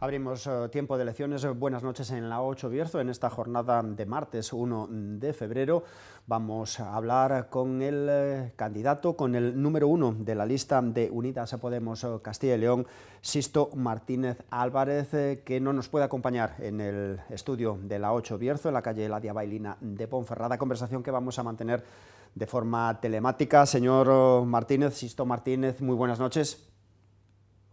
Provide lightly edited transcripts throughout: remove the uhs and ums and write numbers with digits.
Abrimos tiempo de elecciones. Buenas noches en la 8 Bierzo. En esta jornada de martes 1 de febrero vamos a hablar con el candidato, con el número 1 de la lista de Unidas Podemos Castilla y León, Sisto Martínez Álvarez, que no nos puede acompañar en el estudio de la 8 Bierzo, en la calle Ladia Bailina de Ponferrada. Conversación que vamos a mantener de forma telemática. Señor Martínez, Sisto Martínez, muy buenas noches.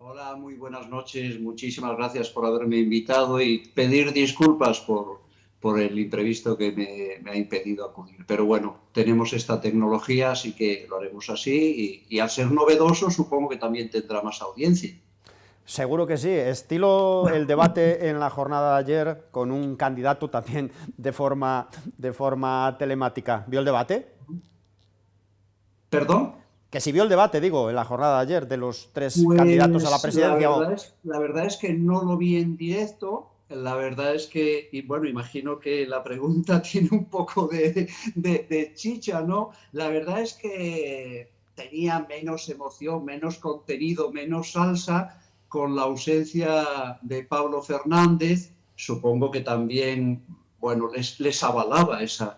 Hola, muy buenas noches. Muchísimas gracias por haberme invitado y pedir disculpas por el imprevisto que me ha impedido acudir. Pero bueno, tenemos esta tecnología, así que lo haremos así y al ser novedoso supongo que también tendrá más audiencia. Seguro que sí, estilo el debate en la jornada de ayer con un candidato también de forma telemática. ¿Vio el debate? ¿Perdón? Que si vio el debate, digo, en la jornada de ayer de los tres candidatos a la Pues presidencia. la verdad es que no lo vi en directo. La verdad es que, y bueno, imagino que la pregunta tiene un poco de chicha, ¿no? La verdad es que tenía menos emoción, menos contenido, menos salsa con la ausencia de Pablo Fernández. Supongo que también, bueno, les avalaba esa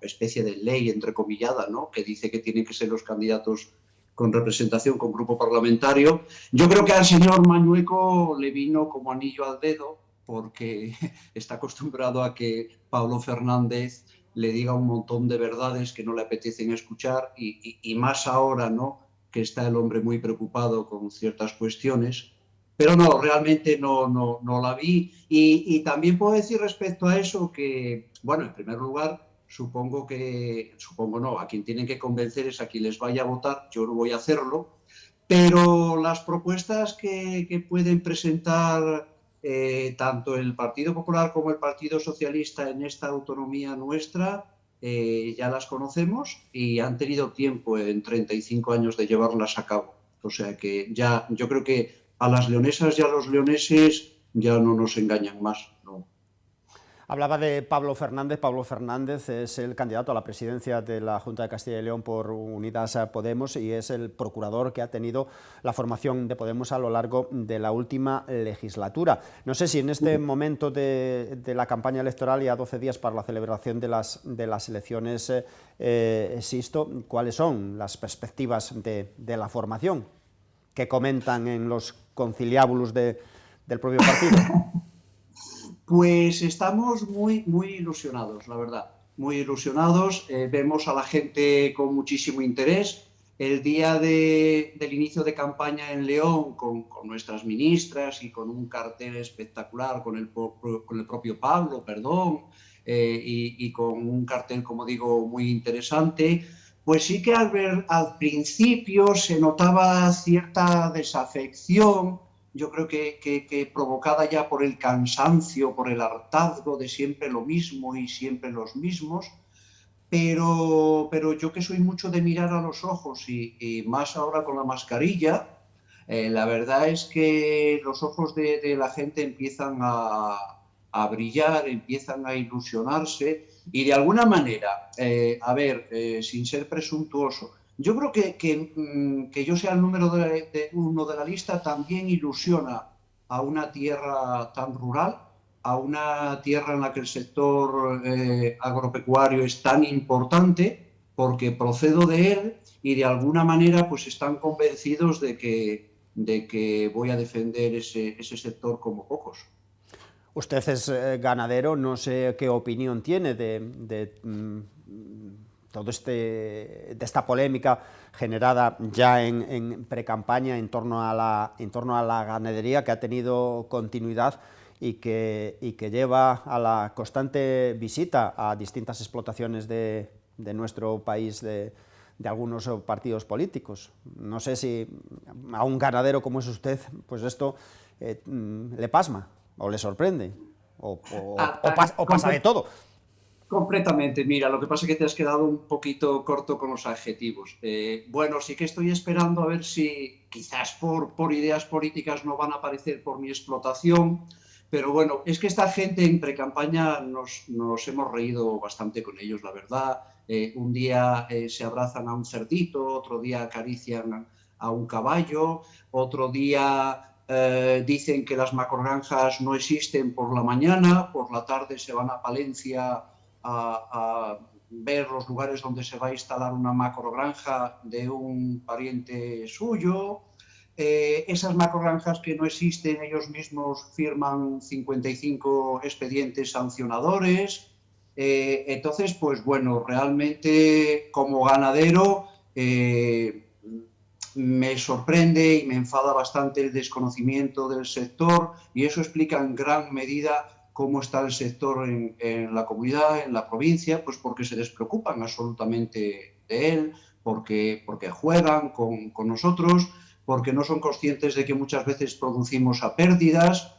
especie de ley entrecomillada, ¿no? Que dice que tienen que ser los candidatos con representación, con grupo parlamentario. Yo creo que al señor Mañueco le vino como anillo al dedo, porque está acostumbrado a que Pablo Fernández le diga un montón de verdades que no le apetecen escuchar y más ahora, ¿no?, que está el hombre muy preocupado con ciertas cuestiones. Pero no, realmente no la vi. Y también puedo decir respecto a eso que, bueno, en primer lugar, supongo no, a quien tienen que convencer es a quien les vaya a votar, yo no voy a hacerlo, pero las propuestas que pueden presentar tanto el Partido Popular como el Partido Socialista en esta autonomía nuestra, ya las conocemos y han tenido tiempo en 35 años de llevarlas a cabo. O sea que ya, yo creo que a las leonesas y a los leoneses ya no nos engañan más, ¿no? Hablaba de Pablo Fernández. Pablo Fernández es el candidato a la presidencia de la Junta de Castilla y León por Unidas Podemos y es el procurador que ha tenido la formación de Podemos a lo largo de la última legislatura. No sé si en este momento de la campaña electoral y a 12 días para la celebración de las elecciones, Sisto, ¿cuáles son las perspectivas de la formación que comentan en los conciliábulos del propio partido? Pues estamos muy ilusionados, la verdad, muy ilusionados. Vemos a la gente con muchísimo interés. El día del inicio de campaña en León, con nuestras ministras y con un cartel espectacular con el propio Pablo, y con un cartel, como digo, muy interesante, pues sí que al principio se notaba cierta desafección. Yo creo que provocada ya por el cansancio, por el hartazgo de siempre lo mismo y siempre los mismos, pero yo que soy mucho de mirar a los ojos y más ahora con la mascarilla, la verdad es que los ojos de la gente empiezan a brillar, empiezan a ilusionarse y de alguna manera, sin ser presuntuoso, yo creo que yo sea el número uno de la lista también ilusiona a una tierra tan rural, a una tierra en la que el sector agropecuario es tan importante, porque procedo de él y de alguna manera pues están convencidos de que voy a defender ese sector como pocos. Usted es ganadero, no sé qué opinión tiene todo de esta polémica generada ya en precampaña en torno a la ganadería, que ha tenido continuidad y que lleva a la constante visita a distintas explotaciones de nuestro país de algunos partidos políticos. No sé si a un ganadero como es usted, pues esto le pasma, o le sorprende, o pasa de todo. Completamente, mira, lo que pasa es que te has quedado un poquito corto con los adjetivos. Bueno, sí que estoy esperando a ver si quizás por ideas políticas no van a aparecer por mi explotación, pero bueno, es que esta gente en precampaña nos hemos reído bastante con ellos, la verdad. Un día se abrazan a un cerdito, otro día acarician a un caballo, otro día dicen que las macrogranjas no existen por la mañana, por la tarde se van a Palencia a ver los lugares donde se va a instalar una macrogranja de un pariente suyo. Esas macrogranjas que no existen, ellos mismos firman 55 expedientes sancionadores. Entonces, pues bueno, realmente como ganadero me sorprende y me enfada bastante el desconocimiento del sector, y eso explica en gran medida cómo está el sector en la comunidad, en la provincia, pues porque se despreocupan absolutamente de él, porque juegan con nosotros, porque no son conscientes de que muchas veces producimos a pérdidas.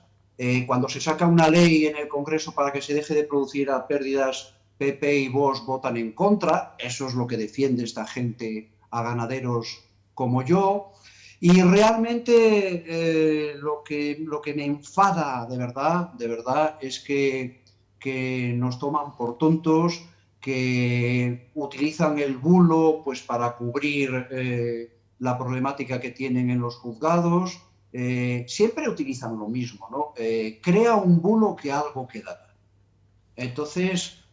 Cuando se saca una ley en el Congreso para que se deje de producir a pérdidas, PP y Vox votan en contra. Eso es lo que defiende esta gente a ganaderos como yo. Y realmente lo que me enfada de verdad es que nos toman por tontos, que utilizan el bulo pues para cubrir la problemática que tienen en los juzgados. Siempre utilizan lo mismo, ¿no? Crea un bulo que algo quedará. Entonces,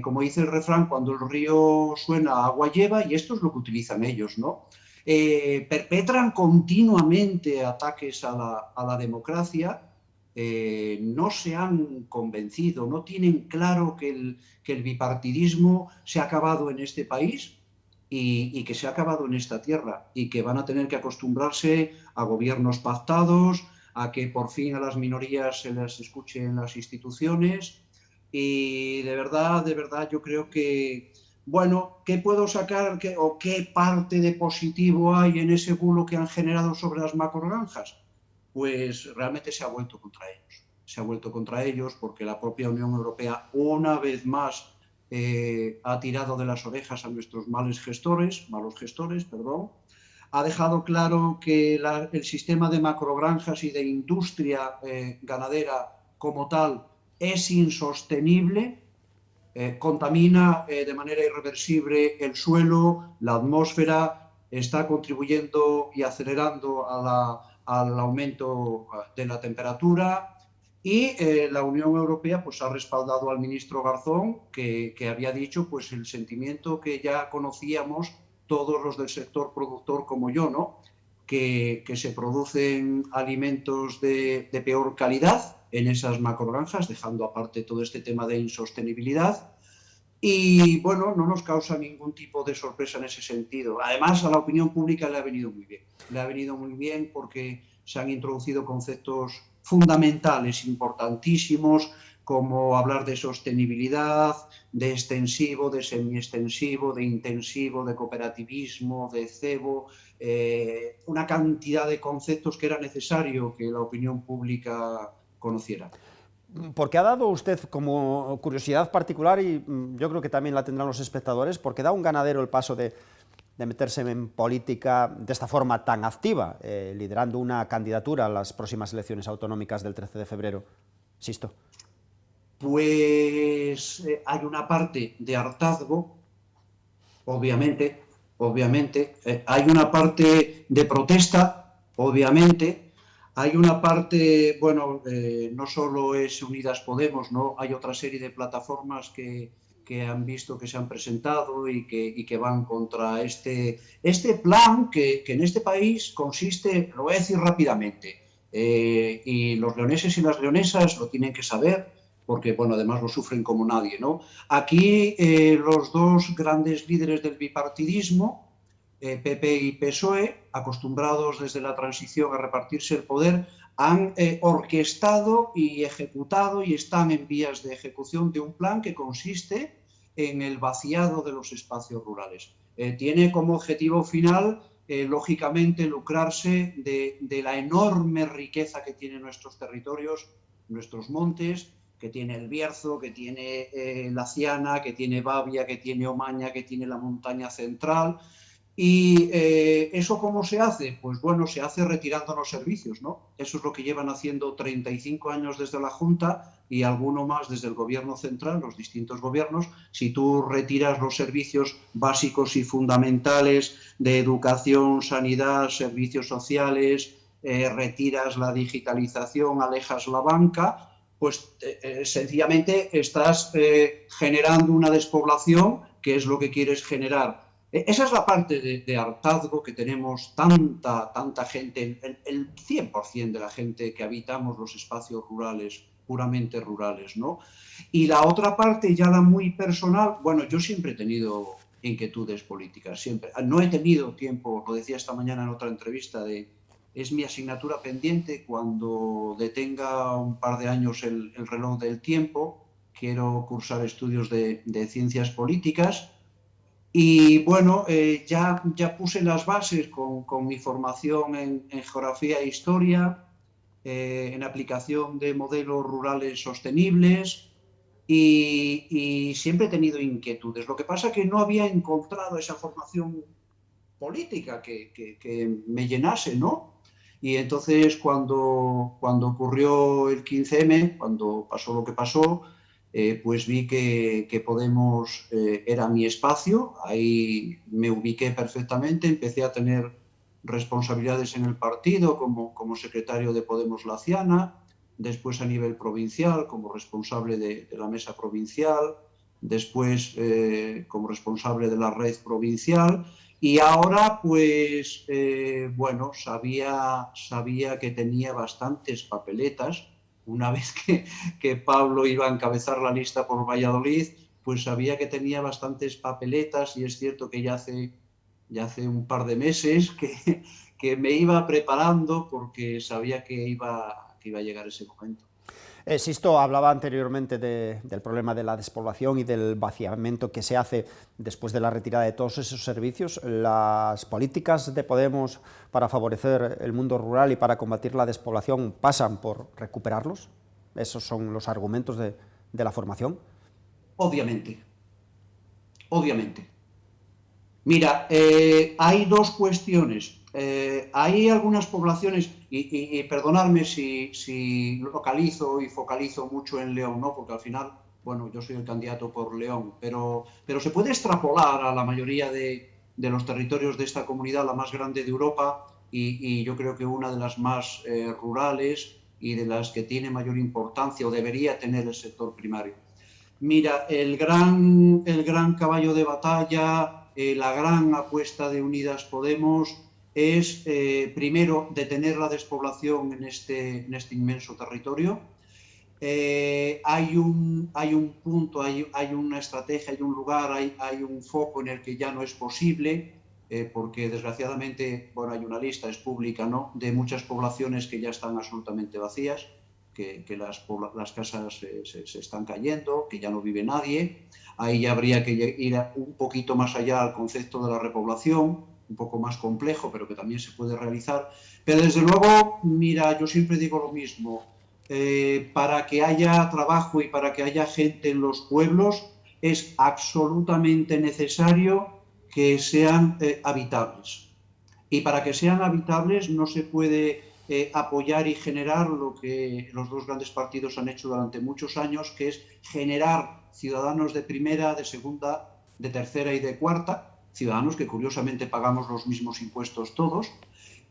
como dice el refrán, cuando el río suena, agua lleva, y esto es lo que utilizan ellos, ¿no? Perpetran continuamente ataques a la democracia. No se han convencido, no tienen claro que el bipartidismo se ha acabado en este país y que se ha acabado en esta tierra, y que van a tener que acostumbrarse a gobiernos pactados, a que por fin a las minorías se las escuche en las instituciones. Y de verdad yo creo que, bueno, ¿qué puedo sacar o qué parte de positivo hay en ese bulo que han generado sobre las macrogranjas? Pues realmente se ha vuelto contra ellos. Se ha vuelto contra ellos porque la propia Unión Europea, una vez más, ha tirado de las orejas a nuestros malos gestores, ha dejado claro que el sistema de macrogranjas y de industria ganadera como tal es insostenible. Contamina de manera irreversible el suelo, la atmósfera, está contribuyendo y acelerando al aumento de la temperatura. Y la Unión Europea pues ha respaldado al ministro Garzón, que había dicho pues el sentimiento que ya conocíamos todos los del sector productor como yo, ¿no? Que se producen alimentos de peor calidad en esas macrogranjas, dejando aparte todo este tema de insostenibilidad. Y bueno, no nos causa ningún tipo de sorpresa en ese sentido. Además, a la opinión pública le ha venido muy bien. Le ha venido muy bien porque se han introducido conceptos fundamentales, importantísimos, como hablar de sostenibilidad, de extensivo, de semiextensivo, de intensivo, de cooperativismo, de cebo, una cantidad de conceptos que era necesario que la opinión pública conociera. Porque ha dado usted como curiosidad particular, y yo creo que también la tendrán los espectadores, porque da un ganadero el paso de meterse en política de esta forma tan activa, liderando una candidatura a las próximas elecciones autonómicas del 13 de febrero. Sisto. Pues hay una parte de hartazgo, obviamente, hay una parte de protesta, obviamente, hay una parte, bueno, no solo es Unidas Podemos, ¿no? Hay otra serie de plataformas que han visto que se han presentado y que van contra este plan que en este país consiste, lo voy a decir rápidamente, y los leoneses y las leonesas lo tienen que saber, porque bueno, además lo sufren como nadie, ¿no? Aquí los dos grandes líderes del bipartidismo, PP y PSOE, acostumbrados desde la transición a repartirse el poder, han orquestado y ejecutado y están en vías de ejecución de un plan que consiste en el vaciado de los espacios rurales. Tiene como objetivo final, lógicamente, lucrarse de la enorme riqueza que tienen nuestros territorios, nuestros montes, que tiene el Bierzo, que tiene la Ciana, que tiene Bavia, que tiene Omaña, que tiene la montaña central. ¿Y eso cómo se hace? Pues bueno, se hace retirando los servicios, ¿no? Eso es lo que llevan haciendo 35 años desde la Junta y alguno más desde el gobierno central, los distintos gobiernos. Si tú retiras los servicios básicos y fundamentales de educación, sanidad, servicios sociales, retiras la digitalización, alejas la banca, pues sencillamente estás generando una despoblación, que es lo que quieres generar. Esa es la parte de hartazgo que tenemos tanta gente, el 100% de la gente que habitamos los espacios rurales, puramente rurales, ¿no? Y la otra parte, ya la muy personal, bueno, yo siempre he tenido inquietudes políticas, siempre. No he tenido tiempo, lo decía esta mañana en otra entrevista, es mi asignatura pendiente cuando detenga un par de años el reloj del tiempo. Quiero cursar estudios de ciencias políticas y bueno, ya puse las bases con mi formación en geografía e historia, en aplicación de modelos rurales sostenibles y siempre he tenido inquietudes. Lo que pasa es que no había encontrado esa formación política que me llenase, ¿no? Y entonces cuando ocurrió el 15M, cuando pasó lo que pasó, pues vi que Podemos era mi espacio, ahí me ubiqué perfectamente, empecé a tener responsabilidades en el partido como secretario de Podemos Laciana, después a nivel provincial como responsable de la mesa provincial, después como responsable de la red provincial y ahora pues bueno, sabía que tenía bastantes papeletas. Una vez que Pablo iba a encabezar la lista por Valladolid, pues sabía que tenía bastantes papeletas y es cierto que ya hace un par de meses que me iba preparando porque sabía que iba a llegar ese momento. Sisto hablaba anteriormente del problema de la despoblación y del vaciamiento que se hace después de la retirada de todos esos servicios. ¿Las políticas de Podemos para favorecer el mundo rural y para combatir la despoblación pasan por recuperarlos? ¿Esos son los argumentos de la formación? Obviamente. Mira, hay dos cuestiones. Hay algunas poblaciones, y perdonadme si localizo y focalizo mucho en León, ¿no? Porque al final, bueno, yo soy el candidato por León, pero se puede extrapolar a la mayoría de los territorios de esta comunidad, la más grande de Europa, y yo creo que una de las más rurales y de las que tiene mayor importancia o debería tener el sector primario. Mira, el gran caballo de batalla, la gran apuesta de Unidas Podemos es, primero, detener la despoblación en este inmenso territorio. Hay un punto, hay una estrategia, hay un lugar, hay un foco en el que ya no es posible, porque desgraciadamente, bueno, hay una lista, es pública, ¿no?, de muchas poblaciones que ya están absolutamente vacías. Que las casas se están cayendo, que ya no vive nadie. Ahí habría que ir un poquito más allá al concepto de la repoblación, un poco más complejo, pero que también se puede realizar. Pero desde luego, mira, yo siempre digo lo mismo, para que haya trabajo y para que haya gente en los pueblos es absolutamente necesario que sean habitables. Y para que sean habitables no se puede apoyar y generar lo que los dos grandes partidos han hecho durante muchos años, que es generar ciudadanos de primera, de segunda, de tercera y de cuarta, ciudadanos que curiosamente pagamos los mismos impuestos todos,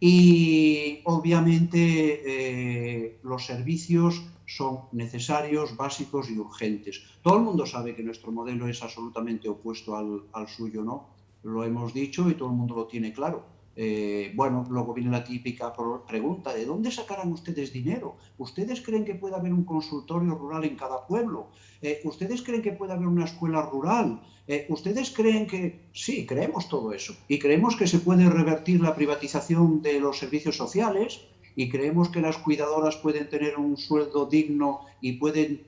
y obviamente los servicios son necesarios, básicos y urgentes. Todo el mundo sabe que nuestro modelo es absolutamente opuesto al suyo, ¿no? Lo hemos dicho y todo el mundo lo tiene claro. Bueno, luego viene la típica pregunta, ¿de dónde sacarán ustedes dinero? ¿Ustedes creen que puede haber un consultorio rural en cada pueblo? ¿Ustedes creen que puede haber una escuela rural? ¿Ustedes creen que...? Sí, creemos todo eso. Y creemos que se puede revertir la privatización de los servicios sociales y creemos que las cuidadoras pueden tener un sueldo digno y pueden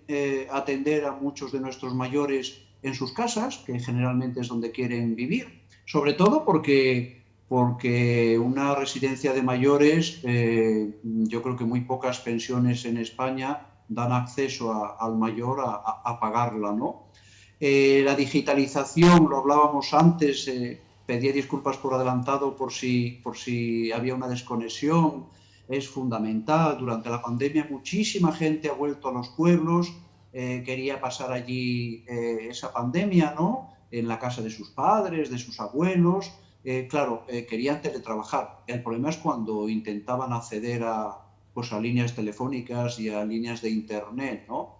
atender a muchos de nuestros mayores en sus casas, que generalmente es donde quieren vivir. Sobre todo porque una residencia de mayores, yo creo que muy pocas pensiones en España dan acceso al mayor a pagarla, ¿no? La digitalización, lo hablábamos antes, pedía disculpas por adelantado por si había una desconexión, es fundamental. Durante la pandemia muchísima gente ha vuelto a los pueblos, quería pasar allí esa pandemia, ¿no?, en la casa de sus padres, de sus abuelos. claro, querían teletrabajar. El problema es cuando intentaban acceder pues, a líneas telefónicas y a líneas de internet, ¿no?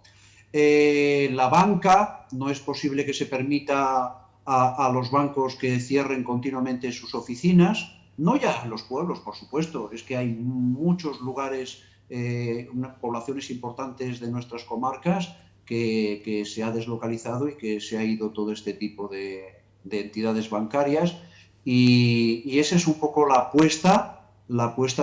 La banca, no es posible que se permita a los bancos que cierren continuamente sus oficinas, no ya en los pueblos, por supuesto, es que hay muchos lugares, unas poblaciones importantes de nuestras comarcas que se ha deslocalizado y que se ha ido todo este tipo de entidades bancarias y esa es un poco la apuesta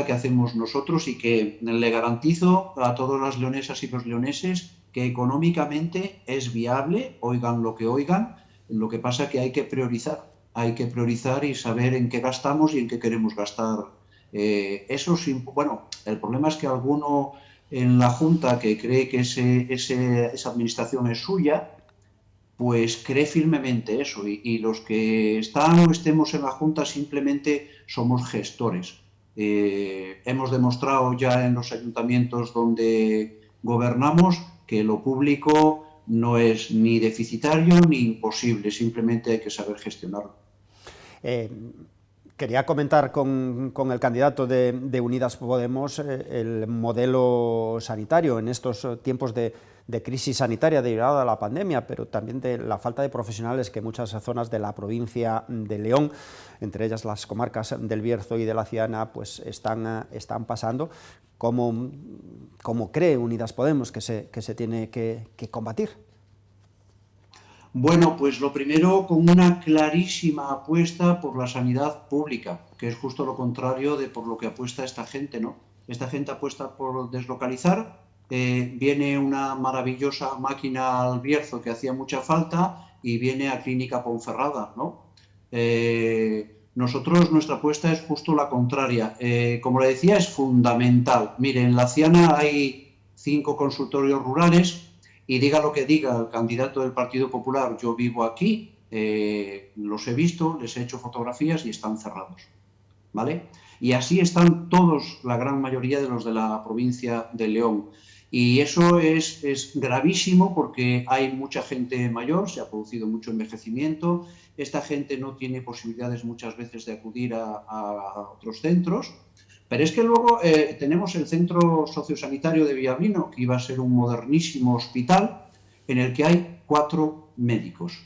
que hacemos nosotros y que le garantizo a todas las leonesas y los leoneses que económicamente es viable, oigan lo que oigan, lo que pasa es que hay que priorizar y saber en qué gastamos y en qué queremos gastar. Eso sí, bueno, el problema es que alguno en la Junta que cree que esa administración es suya, pues cree firmemente eso y los que están o estemos en la Junta simplemente somos gestores. Hemos demostrado ya en los ayuntamientos donde gobernamos que lo público no es ni deficitario ni imposible, simplemente hay que saber gestionarlo. Quería comentar con el candidato de Unidas Podemos el modelo sanitario en estos tiempos de crisis sanitaria derivada de la pandemia, pero también de la falta de profesionales que muchas zonas de la provincia de León, entre ellas las comarcas del Bierzo y de la Ciana, pues están pasando. ¿Cómo cree Unidas Podemos que se tiene que combatir? Bueno, pues lo primero, con una clarísima apuesta por la sanidad pública, que es justo lo contrario de por lo que apuesta esta gente, ¿no? Esta gente apuesta por deslocalizar, viene una maravillosa máquina al Bierzo que hacía mucha falta y viene a Clínica Ponferrada, ¿no? Nosotros, nuestra apuesta es justo la contraria. Como le decía, es fundamental. Mire, en la Ciana hay 5 consultorios rurales. Y diga lo que diga el candidato del Partido Popular, yo vivo aquí, los he visto, les he hecho fotografías y están cerrados, ¿vale? Y así están todos, la gran mayoría de los de la provincia de León. Y eso es gravísimo porque hay mucha gente mayor, se ha producido mucho envejecimiento, esta gente no tiene posibilidades muchas veces de acudir a otros centros. Pero es que luego tenemos el Centro Sociosanitario de Villablino, que iba a ser un modernísimo hospital, en el que hay 4 médicos,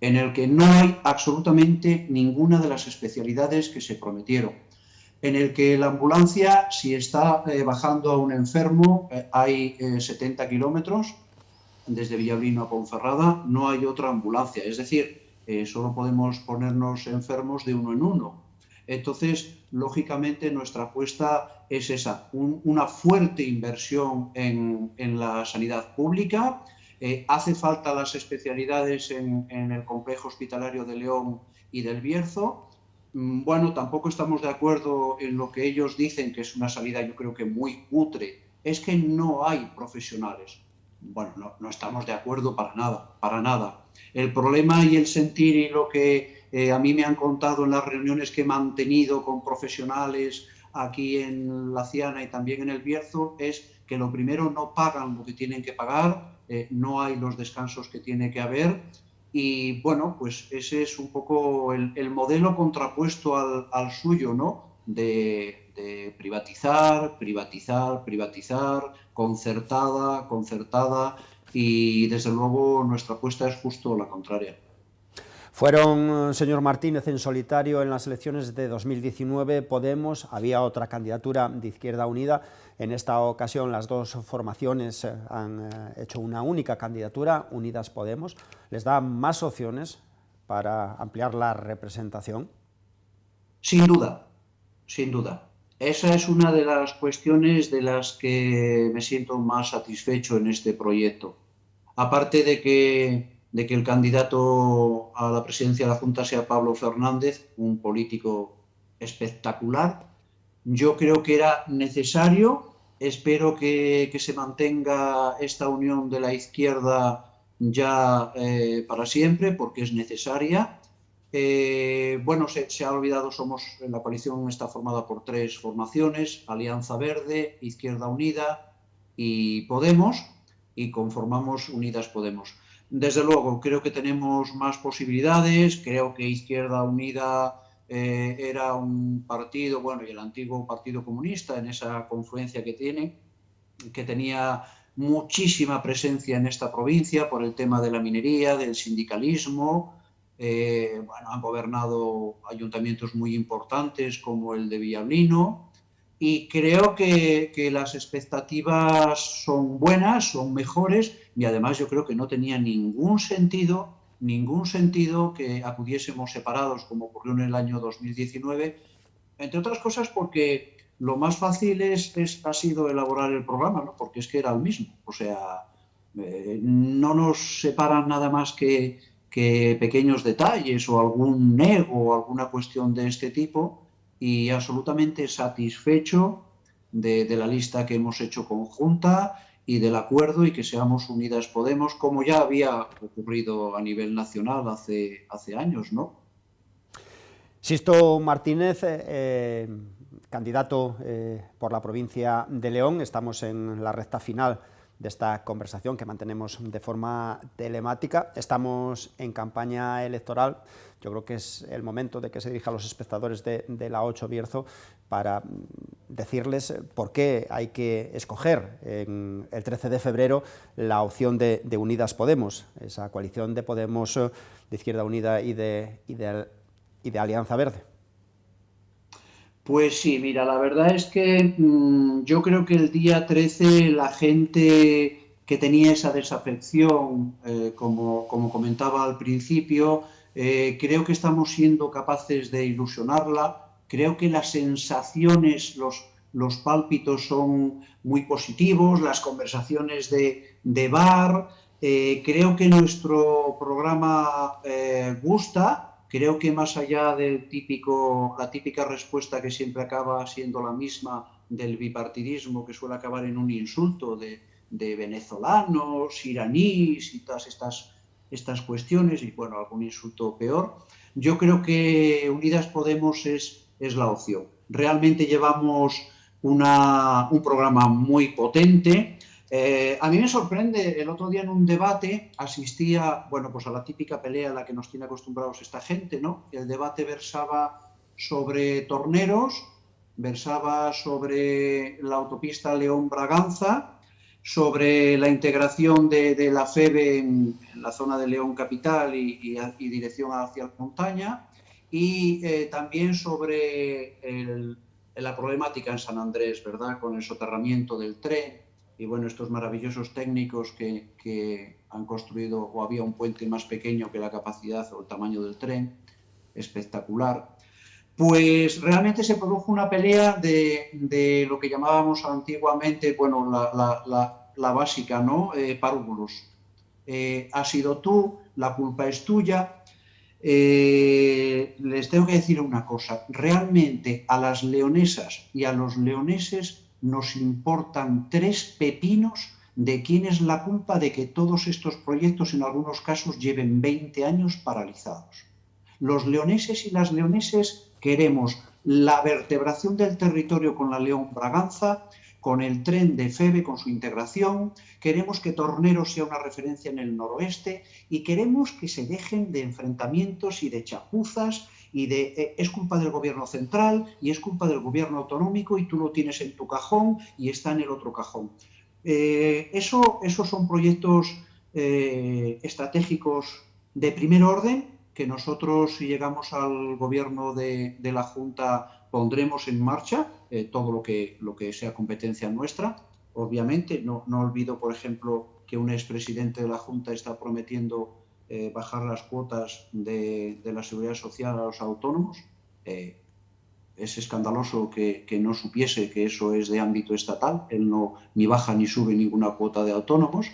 en el que no hay absolutamente ninguna de las especialidades que se prometieron, en el que la ambulancia, si está bajando a un enfermo, hay 70 kilómetros, desde Villablino a Ponferrada, no hay otra ambulancia, es decir, solo podemos ponernos enfermos de uno en uno. Entonces, lógicamente, nuestra apuesta es esa, una fuerte inversión en la sanidad pública. Hace falta las especialidades en el complejo hospitalario de León y del Bierzo. Bueno, tampoco estamos de acuerdo en lo que ellos dicen, que es una salida yo creo que muy cutre. Es que no hay profesionales. Bueno, no estamos de acuerdo para nada, para nada. El problema y el sentir y lo que a mí me han contado en las reuniones que he mantenido con profesionales aquí en la Ciana y también en el Bierzo es que lo primero no pagan lo que tienen que pagar, no hay los descansos que tiene que haber y bueno, pues ese es un poco el modelo contrapuesto al suyo, ¿no? De privatizar, concertada y desde luego nuestra apuesta es justo la contraria. Fueron, señor Martínez, en solitario en las elecciones de 2019 Podemos, había otra candidatura de Izquierda Unida. En esta ocasión las dos formaciones han hecho una única candidatura, Unidas Podemos. ¿Les da más opciones para ampliar la representación? Sin duda, sin duda. Esa es una de las cuestiones de las que me siento más satisfecho en este proyecto. Aparte de que el candidato a la presidencia de la Junta sea Pablo Fernández, un político espectacular, yo creo que era necesario, espero que se mantenga esta unión de la izquierda ya para siempre, porque es necesaria. Bueno, se ha olvidado, la coalición está formada por 3 formaciones, Alianza Verde, Izquierda Unida y Podemos, y conformamos Unidas Podemos. Desde luego, creo que tenemos más posibilidades, creo que Izquierda Unida era un partido, bueno, y el antiguo Partido Comunista en esa confluencia que tiene, que tenía muchísima presencia en esta provincia por el tema de la minería, del sindicalismo. Bueno, han gobernado ayuntamientos muy importantes como el de Villablino, y creo que las expectativas son buenas, son mejores, y además yo creo que no tenía ningún sentido que acudiésemos separados como ocurrió en el año 2019, entre otras cosas porque lo más fácil ha sido elaborar el programa, ¿no? Porque es que era el mismo. O sea, no nos separan nada más que pequeños detalles o algún ego o alguna cuestión de este tipo, y absolutamente satisfecho de la lista que hemos hecho conjunta y del acuerdo, y que seamos Unidas Podemos, como ya había ocurrido a nivel nacional hace años, ¿no? Sisto Martínez, candidato por la provincia de León. Estamos en la recta final de esta conversación que mantenemos de forma telemática. Estamos en campaña electoral. Yo creo que es el momento de que se dirija a los espectadores de la 8 Bierzo para decirles por qué hay que escoger en el 13 de febrero la opción de Unidas Podemos, esa coalición de Podemos, de Izquierda Unida y de Alianza Verde. Pues sí, mira, la verdad es que yo creo que el día 13 la gente que tenía esa desafección, como comentaba al principio, creo que estamos siendo capaces de ilusionarla. Creo que las sensaciones, los pálpitos son muy positivos, las conversaciones de bar. Creo que nuestro programa gusta. Creo que más allá la típica respuesta que siempre acaba siendo la misma del bipartidismo, que suele acabar en un insulto de venezolanos, iraníes y todas estas cuestiones, y bueno, algún insulto peor, yo creo que Unidas Podemos es la opción. Realmente llevamos un programa muy potente. A mí me sorprende, el otro día en un debate asistía, bueno, pues a la típica pelea a la que nos tiene acostumbrados esta gente, ¿no? El debate versaba sobre torneros, versaba sobre la autopista León-Braganza, sobre la integración de la FEBE en la zona de León capital y dirección hacia la montaña, y también sobre la problemática en San Andrés, ¿verdad? Con el soterramiento del tren. Y bueno, estos maravillosos técnicos que han construido, o había un puente más pequeño que la capacidad o el tamaño del tren, espectacular. Pues realmente se produjo una pelea de lo que llamábamos antiguamente, bueno, la básica, ¿no? Párvulos. Has sido tú, la culpa es tuya. Les tengo que decir una cosa, realmente a las leonesas y a los leoneses nos importan tres pepinos de quién es la culpa de que todos estos proyectos en algunos casos lleven 20 años paralizados. Los leoneses y las leoneses queremos la vertebración del territorio con la León-Braganza, con el tren de FEBE, con su integración. Queremos que Tornero sea una referencia en el noroeste, y queremos que se dejen de enfrentamientos y de chapuzas y de es culpa del gobierno central y es culpa del gobierno autonómico y tú lo tienes en tu cajón y está en el otro cajón. Esos son proyectos estratégicos de primer orden que nosotros, si llegamos al gobierno de la Junta, pondremos en marcha todo lo que sea competencia nuestra. Obviamente, no olvido, por ejemplo, que un expresidente de la Junta está prometiendo bajar las cuotas de la seguridad social a los autónomos. Es escandaloso que no supiese que eso es de ámbito estatal. Él no ni baja ni sube ninguna cuota de autónomos.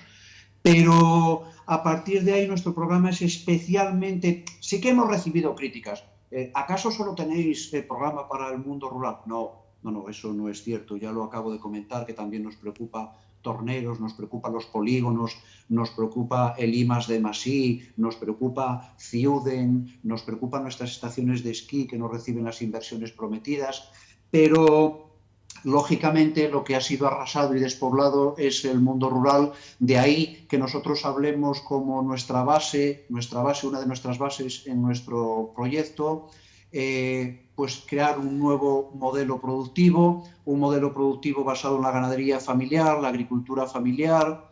Pero a partir de ahí nuestro programa es especialmente... Sí que hemos recibido críticas. ¿Acaso solo tenéis el programa para el mundo rural? No, eso no es cierto. Ya lo acabo de comentar, que también nos preocupa Torneros, nos preocupa los polígonos, nos preocupa el I+D+I, nos preocupa Ciuden, nos preocupan nuestras estaciones de esquí que no reciben las inversiones prometidas, pero lógicamente lo que ha sido arrasado y despoblado es el mundo rural. De ahí que nosotros hablemos como nuestra base, una de nuestras bases en nuestro proyecto, pues crear un nuevo modelo productivo basado en la ganadería familiar, la agricultura familiar.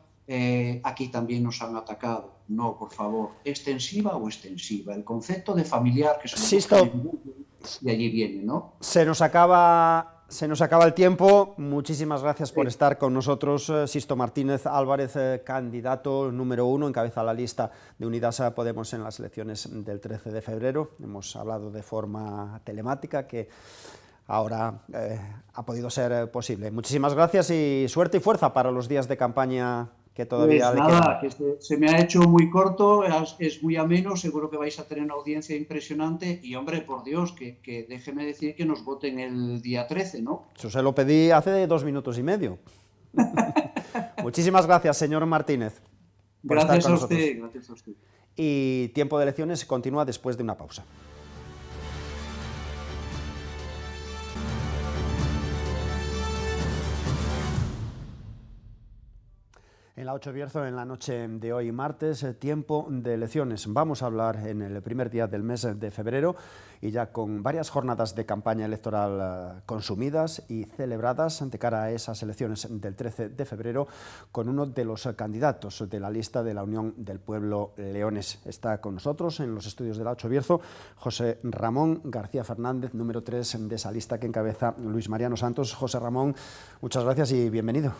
Aquí también nos han atacado. No, por favor, extensiva o extensiva. El concepto de familiar que se lo buscan en Google y allí viene, ¿no? Se nos acaba el tiempo. Muchísimas gracias por estar con nosotros. Sisto Martínez Álvarez, candidato número 1, encabeza la lista de Unidas Podemos en las elecciones del 13 de febrero. Hemos hablado de forma telemática, que ahora ha podido ser posible. Muchísimas gracias y suerte y fuerza para los días de campaña que todavía le quedan. Que se me ha hecho muy corto, es muy ameno, seguro que vais a tener una audiencia impresionante y, hombre, por Dios, que déjeme decir que nos voten el día 13, ¿no? Eso se lo pedí hace 2 minutos y medio. Muchísimas gracias, señor Martínez. Gracias a usted, gracias a usted. Y Tiempo de Elecciones continúa después de una pausa. En la 8 Bierzo, en la noche de hoy martes, tiempo de elecciones. Vamos a hablar en el primer día del mes de febrero y ya con varias jornadas de campaña electoral consumidas y celebradas de cara a esas elecciones del 13 de febrero con uno de los candidatos de la lista de la Unión del Pueblo Leonés. Está con nosotros en los estudios de la 8 Bierzo José Ramón García Fernández, número 3 de esa lista que encabeza Luis Mariano Santos. José Ramón, muchas gracias y bienvenido.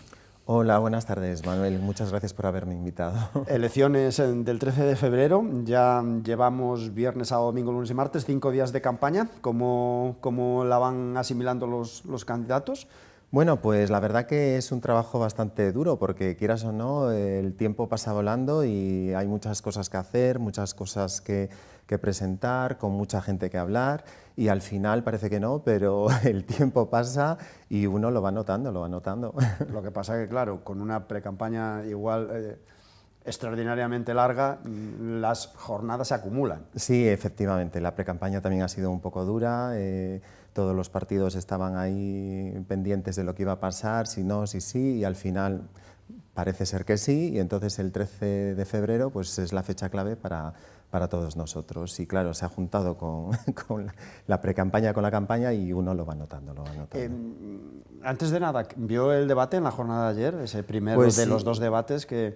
Hola, buenas tardes, Manuel. Muchas gracias por haberme invitado. Elecciones del 13 de febrero, ya llevamos viernes, sábado, domingo, lunes y martes, 5 días de campaña. ¿Cómo la van asimilando los candidatos? Bueno, pues la verdad que es un trabajo bastante duro porque, quieras o no, el tiempo pasa volando y hay muchas cosas que hacer, muchas cosas que presentar, con mucha gente que hablar y al final parece que no, pero el tiempo pasa y uno lo va notando, lo va notando. Lo que pasa que, claro, con una precampaña igual extraordinariamente larga, las jornadas se acumulan. Sí, efectivamente, la precampaña también ha sido un poco dura. Todos los partidos estaban ahí pendientes de lo que iba a pasar, si no, si sí, y al final parece ser que sí, y entonces el 13 de febrero pues es la fecha clave para todos nosotros. Y claro, se ha juntado con la precampaña con la campaña y uno lo va notando, lo va notando. Antes de nada, ¿vio el debate en la jornada de ayer? Ese primero pues de sí. Los 2 debates que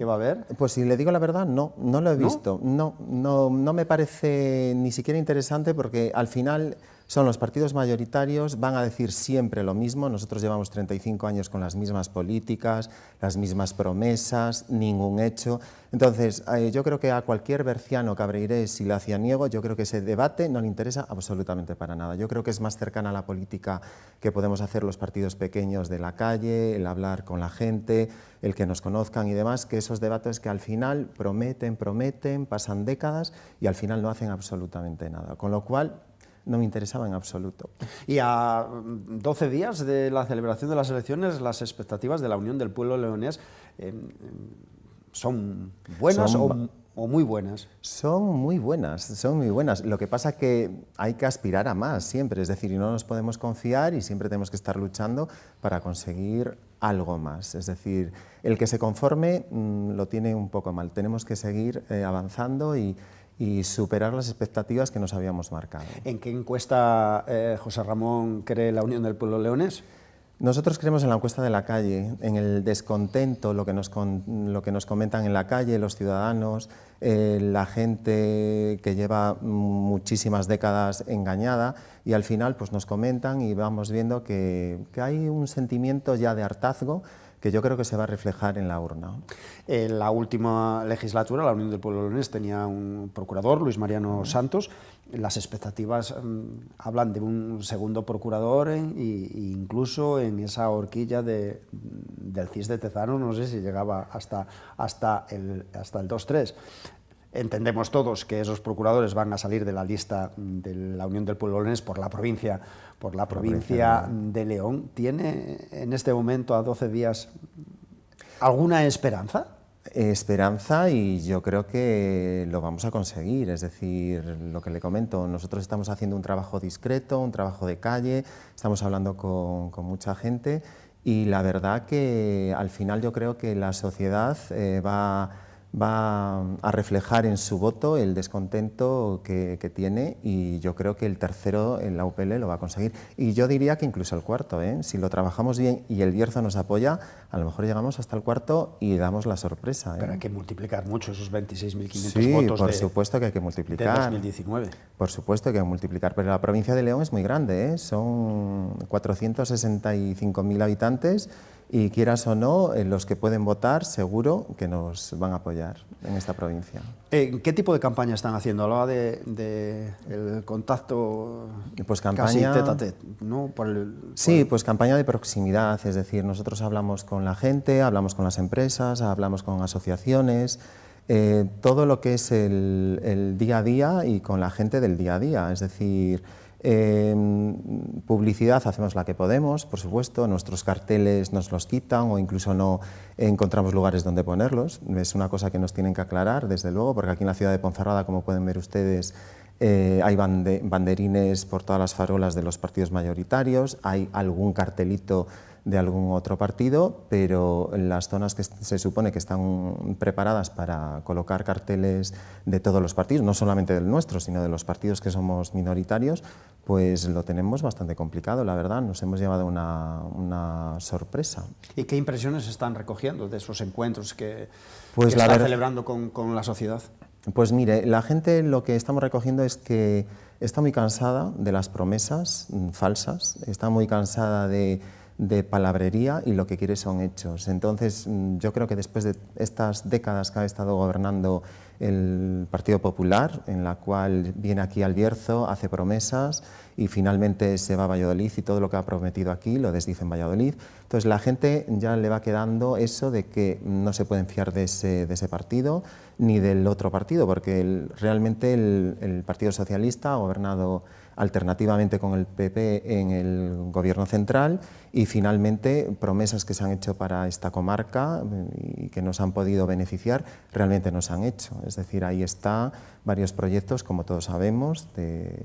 va a haber. Pues si le digo la verdad, no lo he visto. No me parece ni siquiera interesante porque al final son los partidos mayoritarios, van a decir siempre lo mismo. Nosotros llevamos 35 años con las mismas políticas, las mismas promesas, ningún hecho. Entonces, yo creo que a cualquier berciano cabreirés, si le hacía niego, yo creo que ese debate no le interesa absolutamente para nada. Yo creo que es más cercana a la política que podemos hacer los partidos pequeños de la calle, el hablar con la gente, el que nos conozcan y demás, que esos debates que al final prometen, pasan décadas y al final no hacen absolutamente nada. Con lo cual, no me interesaba en absoluto. Y a 12 días de la celebración de las elecciones, las expectativas de la Unión del Pueblo Leonés ¿son buenas o muy buenas? Son muy buenas, son muy buenas. Lo que pasa es que hay que aspirar a más siempre, es decir, y no nos podemos confiar y siempre tenemos que estar luchando para conseguir algo más. Es decir, el que se conforme lo tiene un poco mal. Tenemos que seguir avanzando y superar las expectativas que nos habíamos marcado. ¿En qué encuesta José Ramón cree la Unión del Pueblo Leonés? Nosotros creemos en la encuesta de la calle, en el descontento, lo que nos comentan en la calle, los ciudadanos, la gente que lleva muchísimas décadas engañada y al final pues nos comentan y vamos viendo que hay un sentimiento ya de hartazgo que yo creo que se va a reflejar en la urna. En la última legislatura, la Unión del Pueblo Leonés tenía un procurador, Luis Mariano Santos. Las expectativas hablan de un segundo procurador e incluso en esa horquilla del CIS de Tezanos, no sé si llegaba hasta el 2-3. Entendemos todos que esos procuradores van a salir de la lista de la Unión del Pueblo Leonés por la provincia de León. ¿Tiene en este momento, a 12 días, alguna esperanza? Esperanza, y yo creo que lo vamos a conseguir. Es decir, lo que le comento, nosotros estamos haciendo un trabajo discreto, un trabajo de calle, estamos hablando con mucha gente y la verdad que al final yo creo que la sociedad va va a reflejar en su voto el descontento que tiene, y yo creo que el tercero en la UPL lo va a conseguir. Y yo diría que incluso el cuarto, si lo trabajamos bien y el Bierzo nos apoya, a lo mejor llegamos hasta el cuarto y damos la sorpresa. Pero hay que multiplicar mucho esos 26.500 sí, votos por supuesto que hay que multiplicar. de 2019. Por supuesto que hay que multiplicar, pero la provincia de León es muy grande, son 465.000 habitantes, y quieras o no, los que pueden votar seguro que nos van a apoyar en esta provincia. ¿Qué tipo de campaña están haciendo? Hablaba de el contacto pues campaña, casi tête à tête, ¿no? Sí, pues campaña de proximidad, es decir, nosotros hablamos con la gente, hablamos con las empresas, hablamos con asociaciones, todo lo que es el día a día y con la gente del día a día, es decir, publicidad hacemos la que podemos, por supuesto, nuestros carteles nos los quitan o incluso no encontramos lugares donde ponerlos, es una cosa que nos tienen que aclarar, desde luego, porque aquí en la ciudad de Ponferrada, como pueden ver ustedes, hay banderines por todas las farolas de los partidos mayoritarios, hay algún cartelito de algún otro partido, pero en las zonas que se supone que están preparadas para colocar carteles de todos los partidos, no solamente del nuestro, sino de los partidos que somos minoritarios, pues lo tenemos bastante complicado, la verdad, nos hemos llevado una sorpresa. ¿Y qué impresiones están recogiendo de esos encuentros que están celebrando con la sociedad? Pues mire, la gente lo que estamos recogiendo es que está muy cansada de las promesas falsas, está muy cansada de palabrería, y lo que quiere son hechos. Entonces, yo creo que después de estas décadas que ha estado gobernando el Partido Popular, en la cual viene aquí al Bierzo, hace promesas y finalmente se va a Valladolid y todo lo que ha prometido aquí lo desdice en Valladolid. Entonces, la gente ya le va quedando eso de que no se pueden fiar de ese partido ni del otro partido, porque realmente el Partido Socialista ha gobernado alternativamente con el PP en el gobierno central, y finalmente promesas que se han hecho para esta comarca y que nos han podido beneficiar realmente no se han hecho. Es decir, ahí está varios proyectos, como todos sabemos, de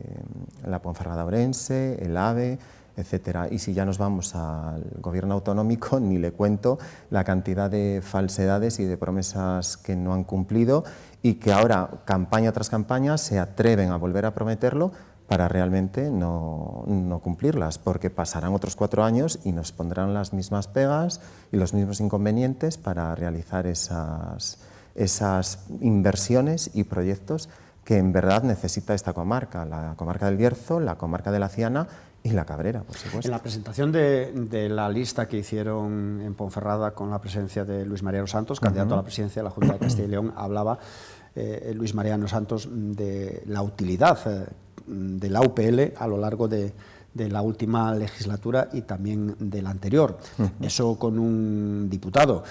la Ponferrada Ourense, el AVE, etcétera. Y si ya nos vamos al gobierno autonómico, ni le cuento la cantidad de falsedades y de promesas que no han cumplido, y que ahora, campaña tras campaña, se atreven a volver a prometerlo para realmente no cumplirlas, porque pasarán otros 4 años y nos pondrán las mismas pegas y los mismos inconvenientes para realizar esas inversiones y proyectos que en verdad necesita esta comarca, la comarca del Bierzo, la comarca de la Ciana y la Cabrera, por supuesto. En la presentación de la lista que hicieron en Ponferrada con la presencia de Luis Mariano Santos, candidato a la presidencia de la Junta de Castilla y León, hablaba Luis Mariano Santos de la utilidad de la UPL a lo largo de la última legislatura y también de la anterior. Eso con un diputado,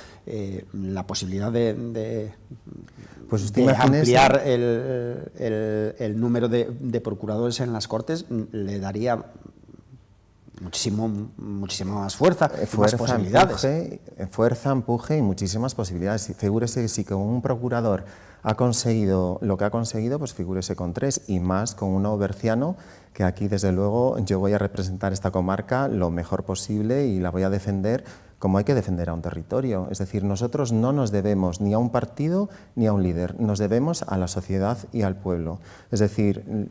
la posibilidad de ampliar el número de procuradores en las Cortes le daría muchísima más fuerza, más posibilidades. Fuerza, empuje y muchísimas posibilidades. Figúrese que si con un procurador ha conseguido lo que ha conseguido, pues figúrese con 3, y más con un berciano, que aquí desde luego yo voy a representar esta comarca lo mejor posible y la voy a defender como hay que defender a un territorio. Es decir, nosotros no nos debemos ni a un partido ni a un líder, nos debemos a la sociedad y al pueblo. Es decir,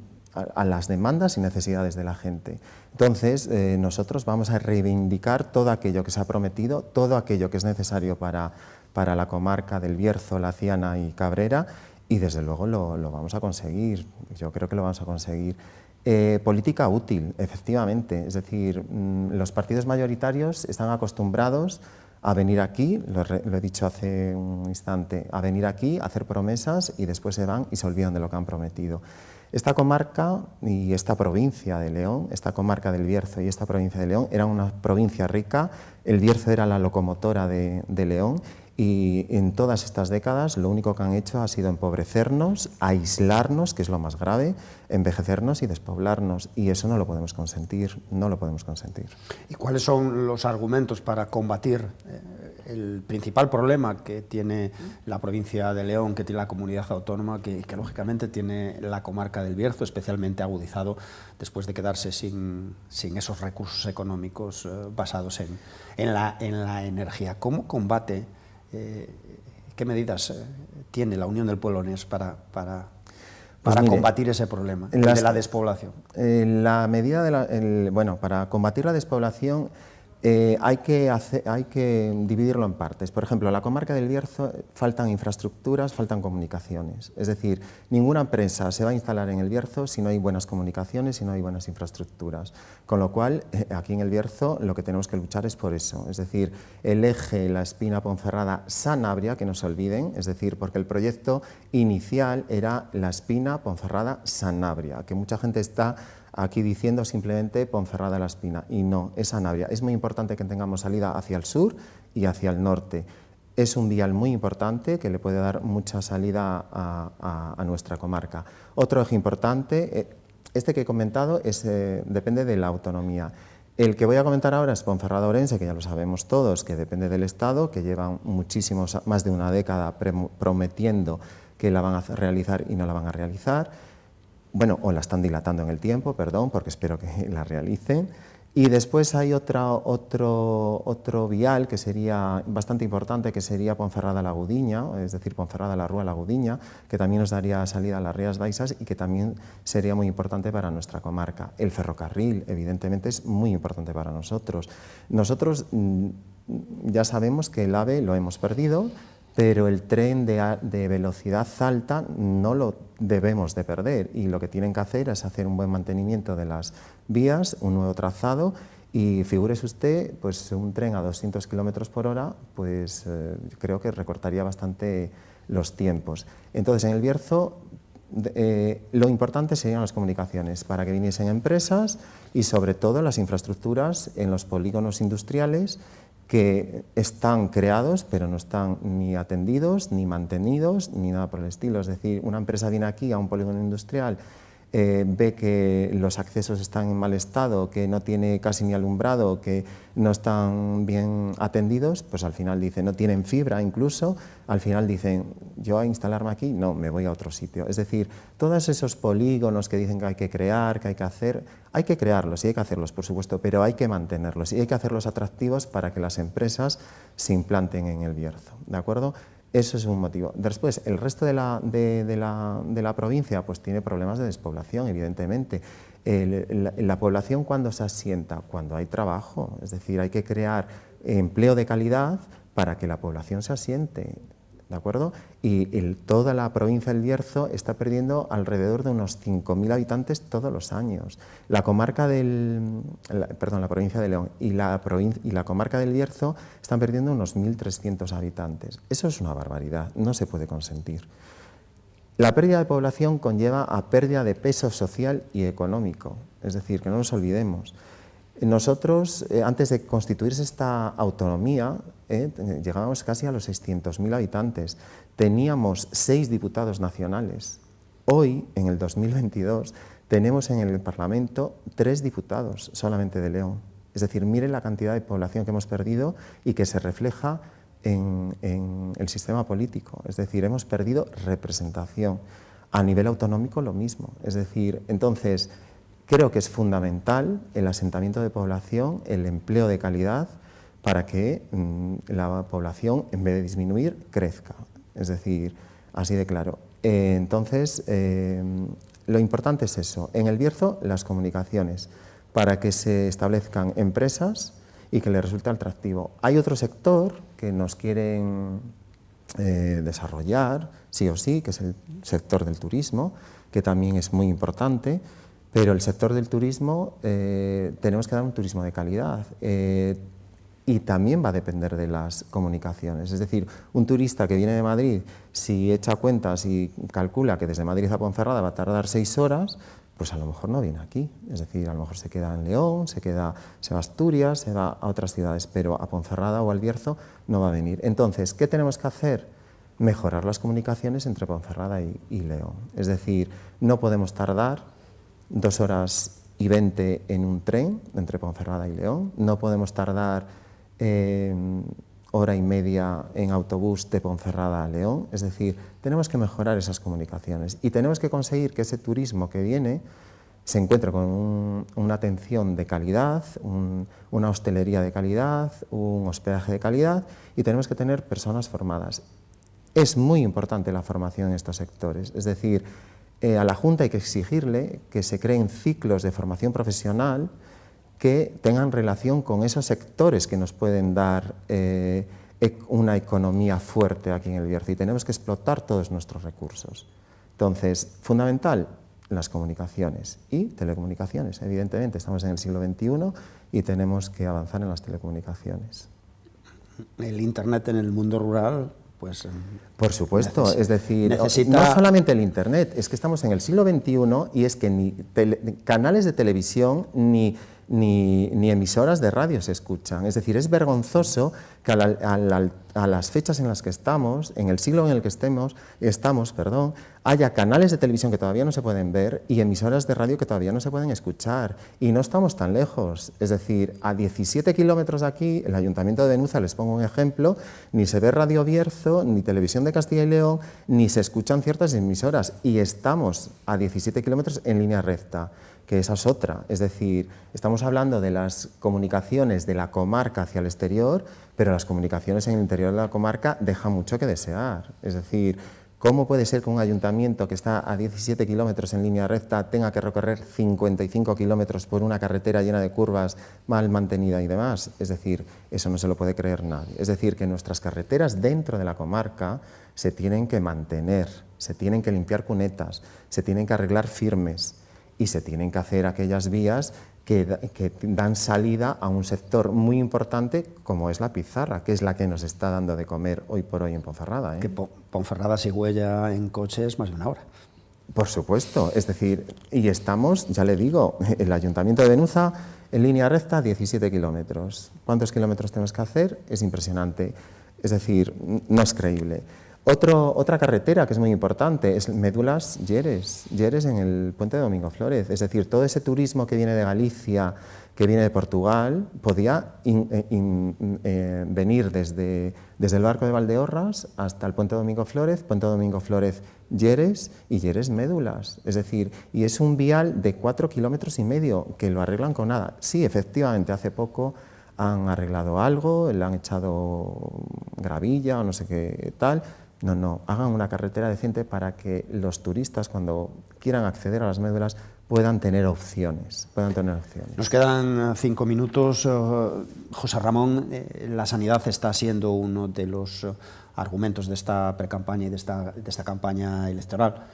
a las demandas y necesidades de la gente. Entonces, nosotros vamos a reivindicar todo aquello que se ha prometido, todo aquello que es necesario para la comarca del Bierzo, la Ciana y Cabrera, y desde luego lo vamos a conseguir. Yo creo que lo vamos a conseguir. Política útil, efectivamente. Es decir, los partidos mayoritarios están acostumbrados a venir aquí, lo he dicho hace un instante, a venir aquí, a hacer promesas y después se van y se olvidan de lo que han prometido. Esta comarca y esta provincia de León, esta comarca del Bierzo y esta provincia de León, era una provincia rica, el Bierzo era la locomotora de León, y en todas estas décadas lo único que han hecho ha sido empobrecernos, aislarnos, que es lo más grave, envejecernos y despoblarnos, y eso no lo podemos consentir, no lo podemos consentir. ¿Y cuáles son los argumentos para combatir el principal problema que tiene la provincia de León, que tiene la comunidad autónoma, que lógicamente tiene la comarca del Bierzo, especialmente agudizado después de quedarse sin esos recursos económicos basados en la energía? ¿Cómo combate ¿Qué medidas tiene la Unión del Pueblo Leonés para mire, combatir ese problema de la despoblación? Para combatir la despoblación hay que dividirlo en partes. Por ejemplo, en la comarca del Bierzo faltan infraestructuras, faltan comunicaciones. Es decir, ninguna empresa se va a instalar en el Bierzo si no hay buenas comunicaciones, si no hay buenas infraestructuras. Con lo cual, aquí en el Bierzo lo que tenemos que luchar es por eso. Es decir, el eje La Espina, Ponferrada, Sanabria, que no se olviden, es decir, porque el proyecto inicial era La Espina, Ponferrada, Sanabria, que mucha gente está aquí diciendo simplemente Ponferrada La Espina, y no, es Sanabria. Es muy importante que tengamos salida hacia el sur y hacia el norte. Es un vial muy importante que le puede dar mucha salida a nuestra comarca. Otro eje importante, este que he comentado, depende de la autonomía. El que voy a comentar ahora es Ponferrada-Orense, que ya lo sabemos todos, que depende del Estado, que llevan más de una década prometiendo que la van a realizar y no la van a realizar. Bueno, o la están dilatando en el tiempo, perdón, porque espero que la realicen. Y después hay otro vial que sería bastante importante, que sería Ponferrada-La Gudiña, es decir, Ponferrada-La Rúa-La Gudiña, que también nos daría salida a las Rías Baixas y que también sería muy importante para nuestra comarca. El ferrocarril, evidentemente, es muy importante para nosotros. Nosotros ya sabemos que el AVE lo hemos perdido, pero el tren de velocidad alta no lo debemos de perder, y lo que tienen que hacer es hacer un buen mantenimiento de las vías, un nuevo trazado, y figúrese usted, pues un tren a 200 km por hora, pues creo que recortaría bastante los tiempos. Entonces, en el Bierzo lo importante serían las comunicaciones, para que viniesen empresas y sobre todo las infraestructuras en los polígonos industriales, que están creados pero no están ni atendidos, ni mantenidos, ni nada por el estilo. Es decir, una empresa viene aquí a un polígono industrial, ve que los accesos están en mal estado, que no tiene casi ni alumbrado, que no están bien atendidos, pues al final dicen, no tienen fibra incluso, al final dicen, yo a instalarme aquí, no, me voy a otro sitio. Es decir, todos esos polígonos que dicen que hay que crear, que hay que hacer, hay que crearlos y hay que hacerlos, por supuesto, pero hay que mantenerlos y hay que hacerlos atractivos para que las empresas se implanten en el Bierzo, ¿de acuerdo? Eso es un motivo. Después, el resto de la provincia pues tiene problemas de despoblación, evidentemente. La población, ¿cuándo se asienta? Cuando hay trabajo, es decir, hay que crear empleo de calidad para que la población se asiente, ¿de acuerdo? Y toda la provincia del Bierzo está perdiendo alrededor de unos 5.000 habitantes todos los años. La provincia de León y la comarca del Bierzo están perdiendo unos 1.300 habitantes. Eso es una barbaridad, no se puede consentir. La pérdida de población conlleva a pérdida de peso social y económico, es decir, que no nos olvidemos. Nosotros, antes de constituirse esta autonomía, llegábamos casi a los 600.000 habitantes. Teníamos 6 diputados nacionales. Hoy, en el 2022, tenemos en el Parlamento 3 diputados solamente de León. Es decir, miren la cantidad de población que hemos perdido y que se refleja en el sistema político. Es decir, hemos perdido representación. A nivel autonómico lo mismo. Es decir, entonces, creo que es fundamental el asentamiento de población, el empleo de calidad, para que la población, en vez de disminuir, crezca. Es decir, así de claro. Entonces, lo importante es eso. En el Bierzo, las comunicaciones, para que se establezcan empresas y que les resulte atractivo. Hay otro sector que nos quieren desarrollar, sí o sí, que es el sector del turismo, que también es muy importante, pero el sector del turismo tenemos que dar un turismo de calidad. Y también va a depender de las comunicaciones. Es decir, un turista que viene de Madrid, si echa cuentas y calcula que desde Madrid a Ponferrada va a tardar 6 horas, pues a lo mejor no viene aquí. Es decir, a lo mejor se queda en León, se va a Asturias, se va a otras ciudades, pero a Ponferrada o al Bierzo no va a venir. Entonces, ¿qué tenemos que hacer? Mejorar las comunicaciones entre Ponferrada y León. Es decir, no podemos tardar 2 horas y 20 en un tren entre Ponferrada y León, no podemos tardar hora y media en autobús de Ponferrada a León. Es decir, tenemos que mejorar esas comunicaciones y tenemos que conseguir que ese turismo que viene se encuentre con una atención de calidad, una hostelería de calidad, un hospedaje de calidad, y tenemos que tener personas formadas. Es muy importante la formación en estos sectores, es decir, a la Junta hay que exigirle que se creen ciclos de formación profesional que tengan relación con esos sectores que nos pueden dar una economía fuerte aquí en el Bierzo, y tenemos que explotar todos nuestros recursos. Entonces, fundamental, las comunicaciones y telecomunicaciones. Evidentemente, estamos en el siglo XXI y tenemos que avanzar en las telecomunicaciones. El Internet en el mundo rural, pues... Por supuesto, es decir, necesita... no solamente el Internet, es que estamos en el siglo XXI y es que ni canales de televisión ni emisoras de radio se escuchan. Es decir, es vergonzoso que a las fechas en las que estamos, en el siglo en el que estamos, haya canales de televisión que todavía no se pueden ver y emisoras de radio que todavía no se pueden escuchar. Y no estamos tan lejos. Es decir, a 17 kilómetros de aquí, el Ayuntamiento de Benuza, les pongo un ejemplo, ni se ve Radio Bierzo, ni Televisión de Castilla y León, ni se escuchan ciertas emisoras. Y estamos a 17 kilómetros en línea recta, que esa es otra. Es decir, estamos hablando de las comunicaciones de la comarca hacia el exterior, pero las comunicaciones en el interior de la comarca dejan mucho que desear. Es decir, ¿cómo puede ser que un ayuntamiento que está a 17 kilómetros en línea recta tenga que recorrer 55 kilómetros por una carretera llena de curvas, mal mantenida y demás? Es decir, eso no se lo puede creer nadie. Es decir, que nuestras carreteras dentro de la comarca se tienen que mantener, se tienen que limpiar cunetas, se tienen que arreglar firmes, y se tienen que hacer aquellas vías que dan salida a un sector muy importante como es la pizarra, que es la que nos está dando de comer hoy por hoy en Ponferrada. Que Ponferrada si huella en coche es más de una hora. Por supuesto, es decir, y estamos, ya le digo, el Ayuntamiento de Benuza en línea recta 17 kilómetros. ¿Cuántos kilómetros tenemos que hacer? Es impresionante, es decir, no es creíble. Otra carretera que es muy importante es Médulas-Lleres, Lleres en el puente de Domingo Flórez. Es decir, todo ese turismo que viene de Galicia, que viene de Portugal, podía venir desde el barco de Valdeorras hasta el puente Domingo Flórez, Lleres y Lleres-Médulas. Es decir, y es un vial de 4,5 kilómetros que lo arreglan con nada. Sí, efectivamente, hace poco han arreglado algo, le han echado gravilla o no sé qué tal. No, hagan una carretera decente para que los turistas, cuando quieran acceder a las médulas, puedan tener opciones. Nos quedan 5 minutos. José Ramón, la sanidad está siendo uno de los argumentos de esta precampaña y de esta campaña electoral.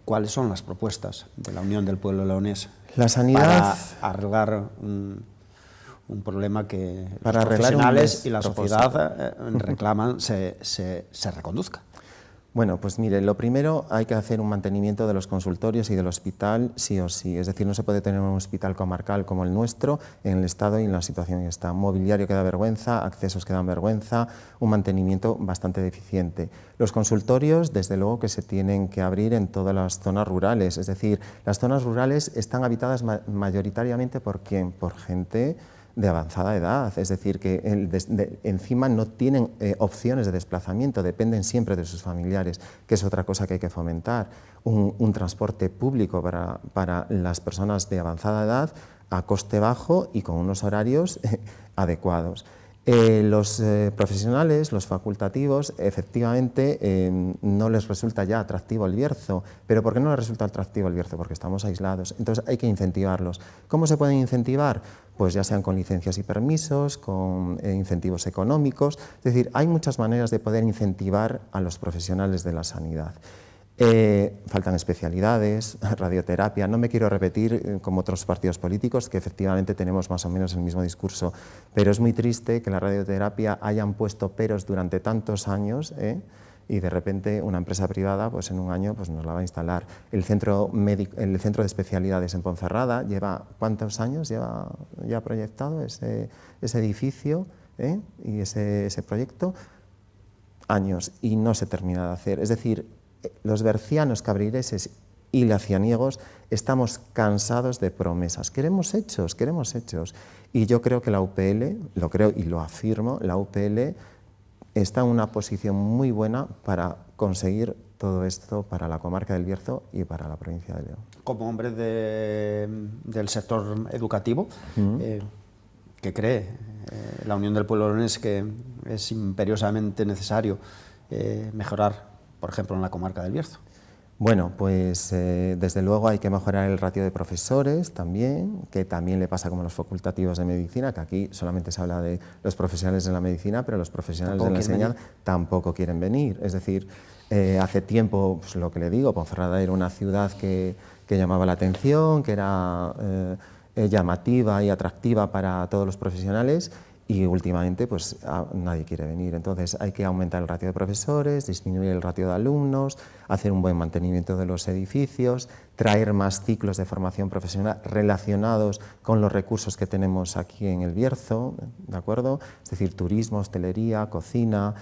¿Cuáles son las propuestas de la Unión del Pueblo Leonés la sanidad, para arreglar un problema que para los profesionales y la sociedad reclaman se reconduzca? Bueno, pues mire, lo primero hay que hacer un mantenimiento de los consultorios y del hospital sí o sí. Es decir, no se puede tener un hospital comarcal como el nuestro en el estado y en la situación que está. Mobiliario que da vergüenza, accesos que dan vergüenza, un mantenimiento bastante deficiente. Los consultorios, desde luego que se tienen que abrir en todas las zonas rurales. Es decir, las zonas rurales están habitadas mayoritariamente ¿por quién? Por gente de avanzada edad, es decir, que encima no tienen opciones de desplazamiento, dependen siempre de sus familiares, que es otra cosa que hay que fomentar. Un transporte público para las personas de avanzada edad a coste bajo y con unos horarios adecuados. Los profesionales, los facultativos, efectivamente no les resulta ya atractivo el Bierzo. ¿Pero por qué no les resulta atractivo el Bierzo? Porque estamos aislados. Entonces hay que incentivarlos. ¿Cómo se pueden incentivar? Pues ya sean con licencias y permisos, con incentivos económicos. Es decir, hay muchas maneras de poder incentivar a los profesionales de la sanidad. Faltan especialidades, radioterapia. No me quiero repetir como otros partidos políticos, que efectivamente tenemos más o menos el mismo discurso, pero es muy triste que la radioterapia hayan puesto peros durante tantos años y de repente una empresa privada pues en un año pues nos la va a instalar. El centro de especialidades en Ponferrada lleva ¿cuántos años lleva ya proyectado ese edificio y ese proyecto? Años, y no se termina de hacer. Es decir, los bercianos, cabrireses y lacianiegos estamos cansados de promesas. Queremos hechos. Y yo creo que la UPL, lo creo y lo afirmo, la UPL está en una posición muy buena para conseguir todo esto para la comarca del Bierzo y para la provincia de León. Como hombre del sector educativo, ¿qué cree la Unión del Pueblo Leonés que es imperiosamente necesario mejorar, por ejemplo, en la comarca del Bierzo? Bueno, pues desde luego hay que mejorar el ratio de profesores también, que también le pasa como los facultativos de medicina, que aquí solamente se habla de los profesionales de la medicina, pero los profesionales de la enseñanza tampoco quieren venir. Es decir, hace tiempo, pues lo que le digo, Ponferrada era una ciudad que llamaba la atención, que era llamativa y atractiva para todos los profesionales, y últimamente pues nadie quiere venir. Entonces hay que aumentar el ratio de profesores, disminuir el ratio de alumnos, hacer un buen mantenimiento de los edificios, traer más ciclos de formación profesional relacionados con los recursos que tenemos aquí en el Bierzo, ¿de acuerdo? Es decir, turismo, hostelería, cocina,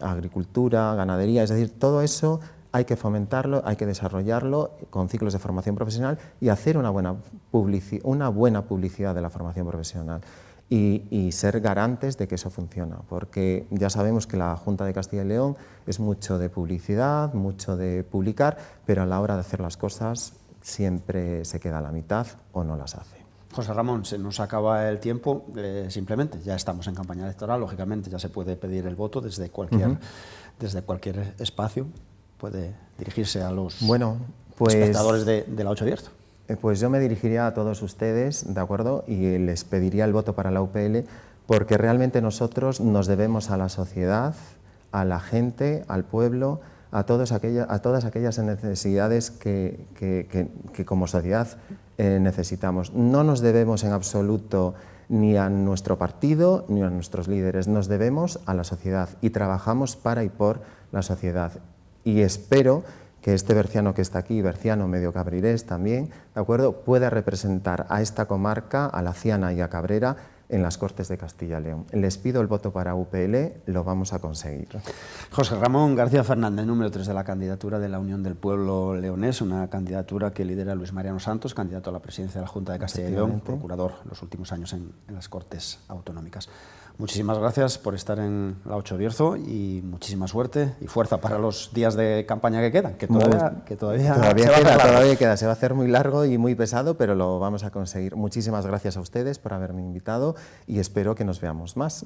agricultura, ganadería, es decir, todo eso hay que fomentarlo, hay que desarrollarlo con ciclos de formación profesional y hacer una buena publicidad de la formación profesional y ser garantes de que eso funciona, porque ya sabemos que la Junta de Castilla y León es mucho de publicidad, mucho de publicar, pero a la hora de hacer las cosas siempre se queda a la mitad o no las hace. José Ramón, se nos acaba el tiempo, simplemente ya estamos en campaña electoral, lógicamente ya se puede pedir el voto desde cualquier espacio. Puede dirigirse a los espectadores de la 8 Bierzo. Pues yo me dirigiría a todos ustedes, ¿de acuerdo? Y les pediría el voto para la UPL, porque realmente nosotros nos debemos a la sociedad, a la gente, al pueblo, a todas aquellas necesidades que como sociedad necesitamos. No nos debemos en absoluto ni a nuestro partido ni a nuestros líderes, nos debemos a la sociedad y trabajamos para y por la sociedad. Y espero que este berciano que está aquí, berciano medio cabrirés también, ¿de acuerdo?, pueda representar a esta comarca, a la Ciana y a Cabrera, en las Cortes de Castilla y León. Les pido el voto para UPL, lo vamos a conseguir. José Ramón García Fernández, número 3 de la candidatura de la Unión del Pueblo Leonés, una candidatura que lidera Luis Mariano Santos, candidato a la presidencia de la Junta de Castilla y León, procurador los últimos años en las Cortes Autonómicas. Muchísimas gracias por estar en la 8 Bierzo y muchísima suerte y fuerza para los días de campaña que quedan, que todavía queda. Se va a hacer muy largo y muy pesado, pero lo vamos a conseguir. Muchísimas gracias a ustedes por haberme invitado y espero que nos veamos más.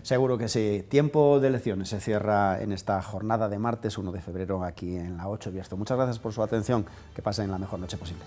Seguro que sí. Tiempo de elecciones se cierra en esta jornada de martes 1 de febrero aquí en la 8 Bierzo. Muchas gracias por su atención. Que pasen la mejor noche posible.